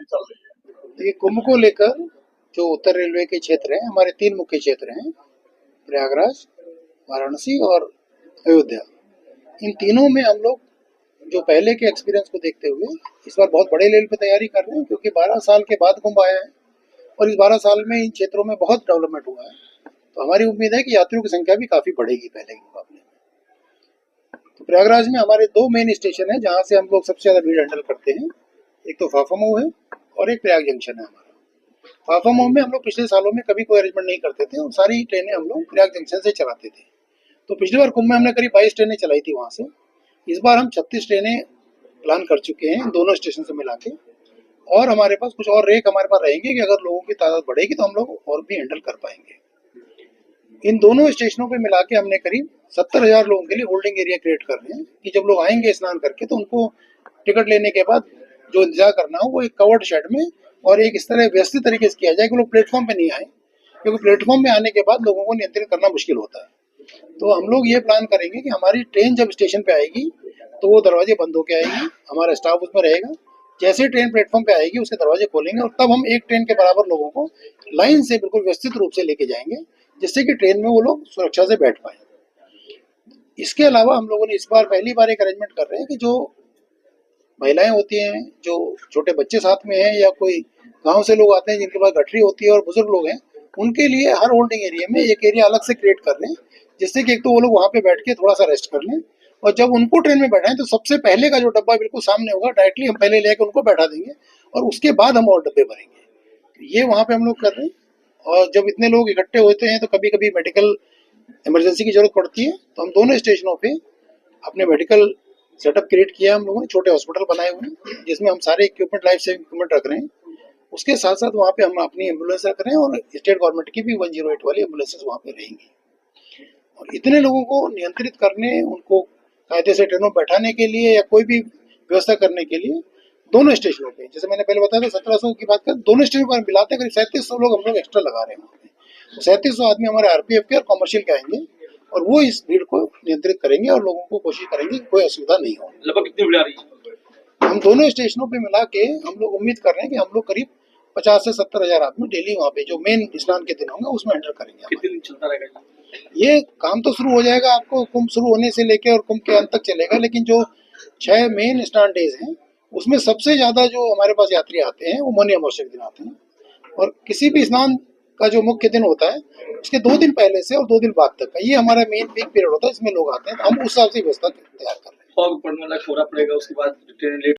चल रही है। देखिए, कुंभ को लेकर जो उत्तर रेलवे के क्षेत्र हैं, हमारे 3 मुख्य क्षेत्र हैं, प्रयागराज, वाराणसी और अयोध्या। इन तीनों में हम लोग जो पहले के एक्सपीरियंस को देखते हुए इस बार बहुत बड़े लेवल पे तैयारी कर रहे हैं, क्योंकि 12 साल के बाद कुंभ आया है और इस 12 साल में इन क्षेत्रों में बहुत डेवलपमेंट हुआ है। तो हमारी उम्मीद है कि यात्रियों की संख्या भी काफ़ी बढ़ेगी पहले के मुकाबले। तो प्रयागराज में हमारे 2 मेन स्टेशन हैं जहाँ से हम लोग सबसे ज़्यादा भीड़ हैंडल करते हैं। एक तो फाफामऊ है और एक प्रयाग जंक्शन है हमारा। फाफामऊ में हम लोग पिछले सालों में कभी कोई अरेंजमेंट नहीं करते थे और सारी ट्रेनें हम लोग प्रयाग जंक्शन से चलाते थे। तो पिछली बार कुंभ में हमने करीब 22 ट्रेनें चलाई थी वहाँ से। इस बार हम 36 ट्रेनें प्लान कर चुके हैं दोनों स्टेशन से मिला के, और हमारे पास कुछ और रेक हमारे पास रहेंगे कि अगर लोगों की तादाद बढ़ेगी तो हम लोग और भी हैंडल कर पाएंगे। इन दोनों स्टेशनों पे मिला के हमने करीब 70,000 लोगों के लिए होल्डिंग एरिया क्रिएट कर रहे हैं कि जब लोग आएंगे स्नान करके तो उनको टिकट लेने के बाद जो इंतजार करना हो वो एक कवर्ड शेड में और एक इस तरह व्यवस्थित तरीके से किया जाए कि लोग प्लेटफॉर्म पे नहीं आए, क्योंकि प्लेटफॉर्म में आने के बाद लोगों को नियंत्रित करना मुश्किल होता है। तो हम लोग ये प्लान करेंगे कि हमारी ट्रेन जब स्टेशन पे आएगी तो वो दरवाजे बंद होके आएगी, हमारा स्टाफ उसमें रहेगा। जैसे ट्रेन प्लेटफॉर्म पे आएगी उसके दरवाजे खोलेंगे और तब हम एक ट्रेन के बराबर लोगों को लाइन से बिल्कुल व्यवस्थित रूप से लेके जाएंगे, जिससे कि ट्रेन में वो लोग सुरक्षा से बैठ पाए। इसके अलावा हम लोगों ने इस बार पहली बार एक अरेंजमेंट कर रहे हैं कि जो महिलाएं होती हैं, जो छोटे बच्चे साथ में हैं, या कोई गांव से लोग आते हैं जिनके पास गठरी होती है और बुजुर्ग लोग हैं, उनके लिए हर होल्डिंग एरिया में एक एरिया अलग से क्रिएट कर रहे हैं, जिससे कि एक तो वो लोग वहाँ पे बैठ के थोड़ा सा रेस्ट कर लें, और जब उनको ट्रेन में बैठाएं तो सबसे पहले का जो डब्बा बिल्कुल सामने होगा, डायरेक्टली हम पहले लेके उनको बैठा देंगे और उसके बाद हम और डब्बे भरेंगे। ये वहाँ पे हम लोग कर रहे हैं। और जब इतने लोग इकट्ठे होते हैं तो कभी कभी मेडिकल इमरजेंसी की जरूरत पड़ती है, तो हम दोनों स्टेशनों पे अपने मेडिकल सेटअप क्रिएट किया है हम लोगों ने, छोटे हॉस्पिटल बनाए हुए हैं जिसमें हम सारे इक्विपमेंट, लाइफ सेविंग इक्विपमेंट रख रहे हैं। उसके साथ साथ वहाँ पे हम अपनी एम्बुलेंस रख रहे हैं और स्टेट गवर्नमेंट की भी 108 वाली एम्बुलेंसेज वहाँ पे रहेंगी। और इतने लोगों को नियंत्रित करने, उनको कायदे से ट्रेनों में बैठाने के लिए या कोई भी व्यवस्था करने के लिए दोनों स्टेशनों पे, जैसे मैंने पहले बताया था 1700 की बात कर, दोनों स्टेशनों पर मिलाते हैं करीब 3700 लोग हम लोग एक्स्ट्रा लगा रहे हैं। तो 3700 आदमी हमारे आरपीएफ के और कमर्शियल के आएंगे और वो इस भीड़ को नियंत्रित करेंगे और लोगों को कोशिश करेंगे कि कोई असुविधा नहीं हो। लगभग कितनी भीड़ आ रही है? हम दोनों स्टेशनों पे मिला के हम लोग उम्मीद कर रहे हैं कि हम लोग करीब 50 से 70,000 आदमी डेली वहाँ पे जो मेन स्नान के दिन होंगे उसमें हैंडल करेंगे। कितने दिन चलता रहेगा ये काम? तो शुरू हो जाएगा, आपको कुंभ शुरू होने से लेके और कुंभ के अंत तक चलेगा, लेकिन जो 6 मेन स्नान डेज हैं उसमें सबसे ज्यादा जो हमारे पास यात्री आते हैं वो मौनी अमावस्या के दिन आते हैं, और किसी भी स्नान का जो मुख्य दिन होता है उसके 2 दिन पहले से और 2 दिन बाद तक का ये हमारा मेन पीक पीरियड होता है, इसमें लोग आते हैं। तो हम उस हिसाब से व्यवस्था तैयार कर रहे हैं। फॉग पड़ने वाला, कोहरा पड़ेगा, उसके बाद ट्रेन लेट